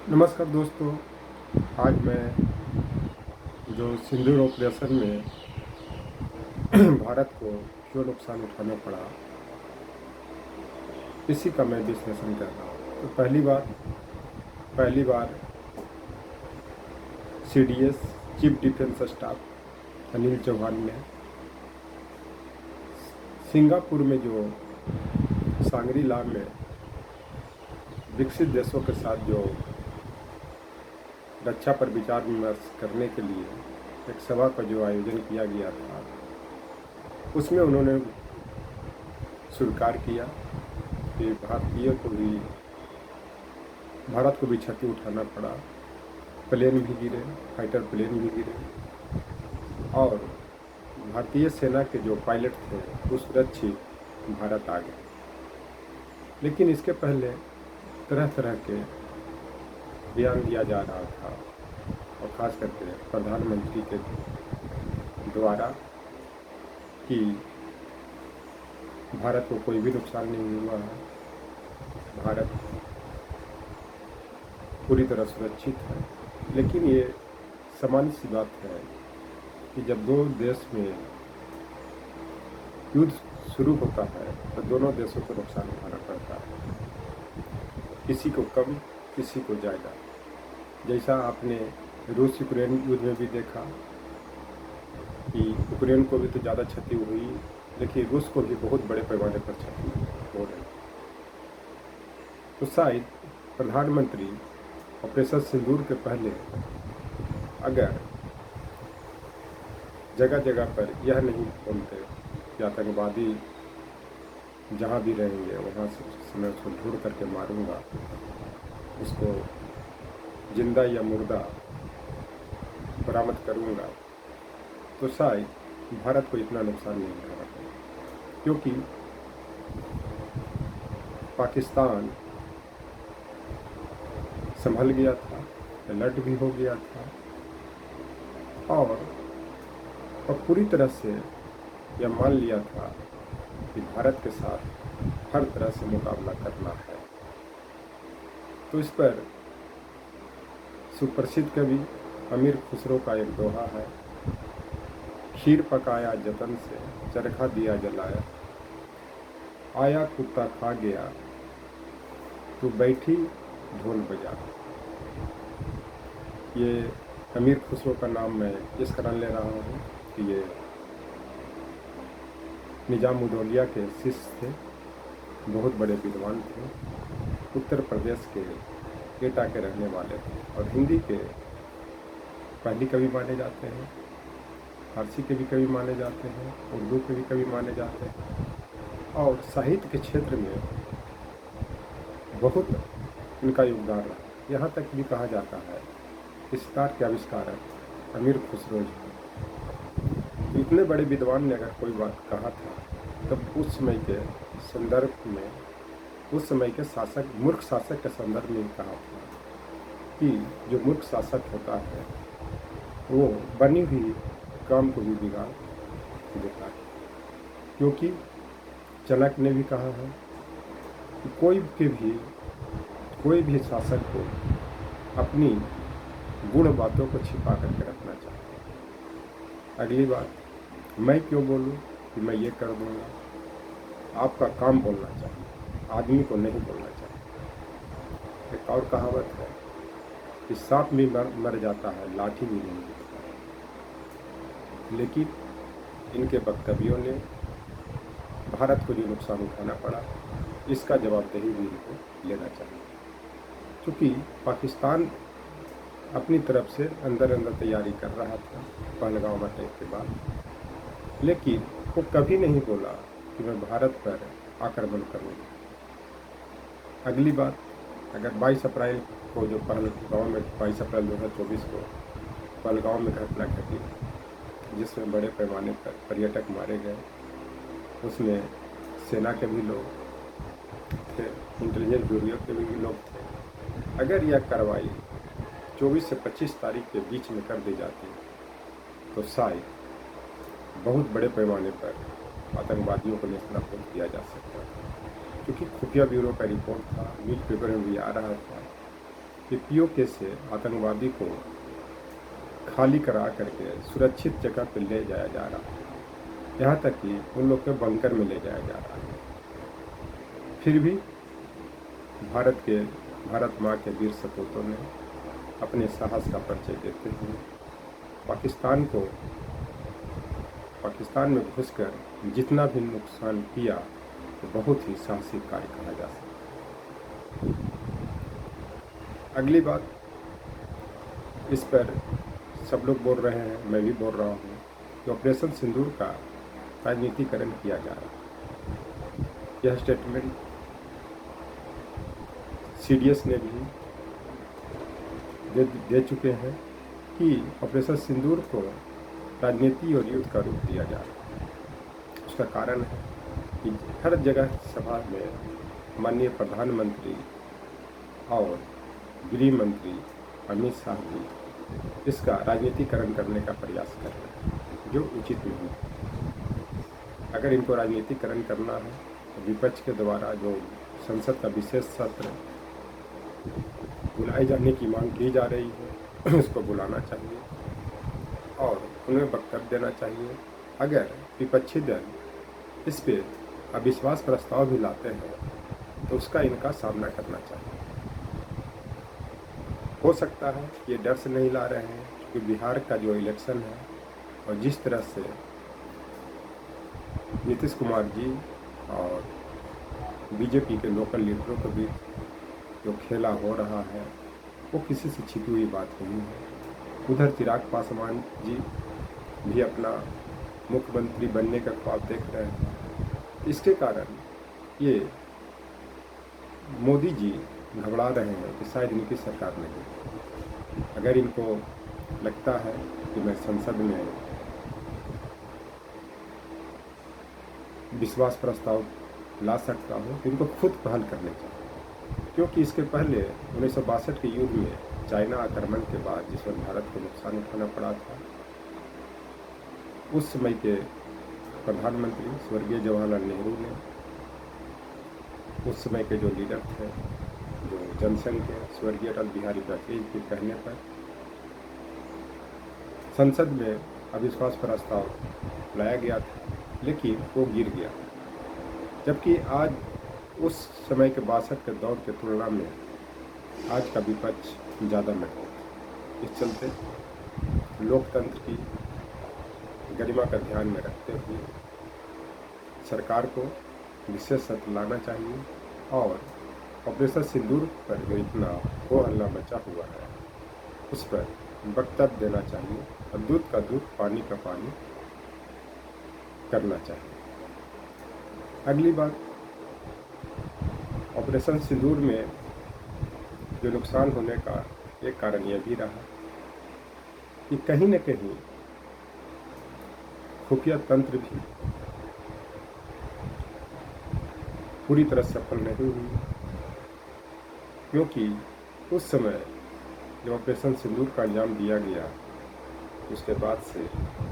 नमस्कार दोस्तों। आज मैं जो सिंदूर ऑपरेशन में भारत को जो नुकसान उठाना पड़ा, इसी का मैं विश्लेषण कर रहा हूँ। तो पहली बार CDS chief defence staff Anil Chauhan ने सिंगापुर में जो सांगरी ला में विकसित देशों के साथ जो रक्षा पर विचार विमर्श करने के लिए एक सभा का जो आयोजन किया गया था, उसमें उन्होंने स्वीकार किया कि भारत को भी क्षति उठाना पड़ा। प्लेन भी गिरे, फाइटर प्लेन भी गिरे और भारतीय सेना के जो पायलट थे वो सुरक्षित भारत आ गए। लेकिन इसके पहले तरह तरह के बयान दिया जा रहा था और ख़ास करके प्रधानमंत्री के द्वारा कि भारत को कोई भी नुकसान नहीं हुआ है, भारत पूरी तरह सुरक्षित है। लेकिन ये सामान्य सी बात है कि जब दो देश में युद्ध शुरू होता है तो दोनों देशों को नुकसान उठाना पड़ता है, किसी को कम किसी को ज़्यादा। जैसा आपने रूस यूक्रेन युद्ध में भी देखा कि यूक्रेन को भी तो ज़्यादा क्षति हुई, लेकिन रूस को भी बहुत बड़े पैमाने पर क्षति हो रही। तो शायद प्रधानमंत्री ऑपरेशन सिंदूर के पहले अगर जगह जगह पर यह नहीं बोलते कि आतंकवादी जहाँ भी रहेंगे वहाँ से मैं उसको ढूंढ करके मारूंगा, उसको जिंदा या मुर्दा बरामद करूंगा, तो शायद भारत को इतना नुकसान नहीं उठाना पड़ेगा। क्योंकि पाकिस्तान संभल गया था, अलर्ट भी हो गया था और पूरी तरह से यह मान लिया था कि भारत के साथ हर तरह से मुकाबला करना है। तो इस पर सुप्रसिद्ध कवि अमीर खुसरो का एक दोहा है, खीर पकाया जतन से चरखा दिया जलाया, आया कुत्ता खा गया तू बैठी ढोल बजा। ये अमीर खुसरो का नाम मैं इस कारण ले रहा हूँ कि ये निजामुद्दौला के शिष्य थे, बहुत बड़े विद्वान थे, उत्तर प्रदेश के एटा के रहने वाले थे और हिंदी के पहली कवि माने जाते हैं, फारसी के भी कवि माने जाते हैं, उर्दू के भी कवि माने जाते हैं और साहित्य के क्षेत्र में बहुत इनका योगदान रहा। यहाँ तक भी कहा जाता है कि सितार के आविष्कारक अमीर खुसरो जी। तो इतने बड़े विद्वान ने अगर कोई बात कहा था तब उस समय के संदर्भ में, उस समय के शासक, मूर्ख शासक के संदर्भ में कहा था कि जो मूर्ख शासक होता है वो बनी हुई काम को भी बिगाड़ देता है। क्योंकि चाणक्य ने भी कहा है कि कोई भी शासक को अपनी गुण बातों को छिपा करके रखना चाहिए। अगली बात, मैं क्यों बोलूं कि मैं ये कर दूंगा, आपका काम बोलना चाहिए, आदमी को नहीं बोलना चाहिए। एक और कहावत है कि सांप भी मर जाता है, लाठी भी नहीं गिरता है। लेकिन इनके वक्तव्यों ने भारत को जो नुकसान उठाना पड़ा, इसका जवाबदेही भी इनको लेना चाहिए। क्योंकि पाकिस्तान अपनी तरफ से अंदर तैयारी कर रहा था पहलगाम अटैक के बाद, लेकिन वो कभी नहीं बोला कि मैं भारत पर आक्रमण करूँगा। अगली बात, अगर 22 अप्रैल को जो पहलगाम में 22 अप्रैल 2024 को पहलगाम में घटना घटी जिसमें बड़े पैमाने पर पर्यटक मारे गए, उसमें सेना के भी लोग थे, इंटेलिजेंस ब्यूरो के भी लोग थे। अगर यह कार्रवाई 24 से 25 तारीख के बीच में कर दी जाती तो शायद बहुत बड़े पैमाने पर आतंकवादियों को नेस्तनाबूद किया जा सकता था। क्योंकि खुफिया ब्यूरो का रिपोर्ट था, न्यूज़पेपर में भी आ रहा था कि पीओके से आतंकवादी को खाली करा करके सुरक्षित जगह पर ले जाया जा रहा है, यहाँ तक कि उन लोग के बंकर में ले जाया जा रहा है। फिर भी भारत माँ के वीर सपूतों ने अपने साहस का परिचय देते हुए पाकिस्तान में घुसकर जितना भी नुकसान किया तो बहुत ही साहसिक कार्य कहा जा सकता है। अगली बात, इस पर सब लोग बोल रहे हैं, मैं भी बोल रहा हूँ कि ऑपरेशन सिंदूर का राजनीतिकरण किया जा रहा है। यह स्टेटमेंट सीडीएस ने भी दे चुके हैं कि ऑपरेशन सिंदूर को राजनीति और युद्ध का रूप दिया जा रहा है। उसका कारण है कि हर जगह सभा में माननीय प्रधानमंत्री और गृह मंत्री अमित शाह जी इसका राजनीतिकरण करने का प्रयास कर रहे हैं, जो उचित नहीं है। अगर इनको राजनीतिकरण करना है तो विपक्ष के द्वारा जो संसद का विशेष सत्र बुलाए जाने की मांग की जा रही है उसको बुलाना चाहिए और उन्हें वक्तव्य देना चाहिए। अगर विपक्षी दल इस पे अविश्वास प्रस्ताव भी लाते हैं तो उसका इनका सामना करना चाहिए। हो सकता है ये डर से नहीं ला रहे हैं कि बिहार का जो इलेक्शन है और जिस तरह से नीतीश कुमार जी और बीजेपी के लोकल लीडरों के बीच जो खेला हो रहा है वो किसी से छिपी हुई बात नहीं है। उधर चिराग पासवान जी भी अपना मुख्यमंत्री बनने का ख्वाब देख रहे हैं। इसके कारण ये मोदी जी घबरा रहे हैं कि शायद इनकी सरकार नहीं। अगर इनको लगता है कि मैं संसद में विश्वास प्रस्ताव ला सकता हूँ तो इनको खुद पहल करनी चाहिए, क्योंकि इसके पहले 1962 के युद्ध में चाइना आक्रमण के बाद जिसमें भारत को नुकसान उठाना पड़ा था, उस समय के प्रधानमंत्री स्वर्गीय जवाहरलाल नेहरू ने, उस समय के जो लीडर थे, जो जनसंघ के स्वर्गीय अटल बिहारी वाजपेयी के कहने पर संसद में अविश्वास प्रस्ताव लाया गया था, लेकिन वो गिर गया। जबकि आज उस समय के 62 के दौर के तुलना में आज का विपक्ष ज़्यादा मजबूत। इस चलते लोकतंत्र की गरिमा का ध्यान में रखते हुए सरकार को विशेष सत्र लाना चाहिए और ऑपरेशन सिंदूर पर जो इतना हो हल्ला मचा हुआ है उस पर वक्तव्य देना चाहिए और दूध का दूध पानी का पानी करना चाहिए। अगली बात, ऑपरेशन सिंदूर में जो नुकसान होने का एक कारण यह भी रहा कि कहीं न कहीं खुफिया तंत्र भी पूरी तरह सफल नहीं हुई, क्योंकि उस समय जब ऑपरेशन सिंदूर का अंजाम दिया गया उसके बाद से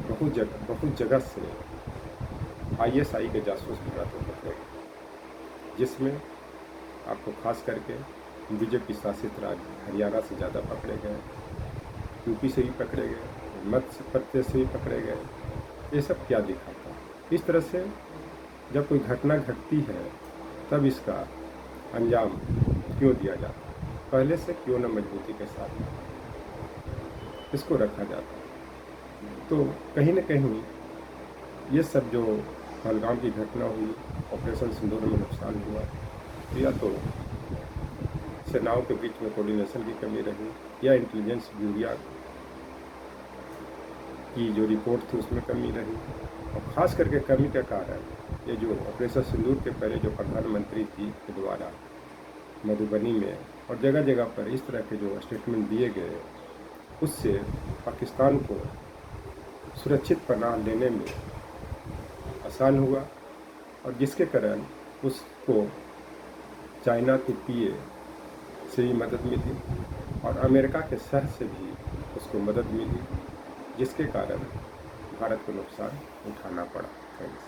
बहुत जगह से ISI के जासूस भारत में पकड़े गए, जिसमें आपको खास करके बीजेपी शासित राज्य हरियाणा से ज़्यादा पकड़े गए, यूपी से भी पकड़े गए, मध्य प्रदेश से भी पकड़े गए। ये सब क्या दिखाता? इस तरह से जब कोई घटना घटती है तब इसका अंजाम क्यों दिया जाता है? पहले से क्यों न मजबूती के साथ इसको रखा जाता? तो कहीं न कहीं ये सब जो पहलगाम की घटना हुई, ऑपरेशन सिंदूर में नुकसान हुआ, या तो सेनाओं के बीच में कोऑर्डिनेशन की कमी रही या इंटेलिजेंस ब्यूरो की जो रिपोर्ट थी उसमें कमी रही। और ख़ास करके कमी का कारण ये जो ऑपरेशन सिंदूर के पहले जो प्रधानमंत्री जी के द्वारा मधुबनी में और जगह जगह पर इस तरह के जो स्टेटमेंट दिए गए, उससे पाकिस्तान को सुरक्षित पनाह लेने में आसान हुआ और जिसके कारण उसको चाइना के PA से भी मदद मिली और अमेरिका के शहर से भी उसको मदद मिली, जिसके कारण भारत को नुकसान उठाना पड़ा। थैंक्स।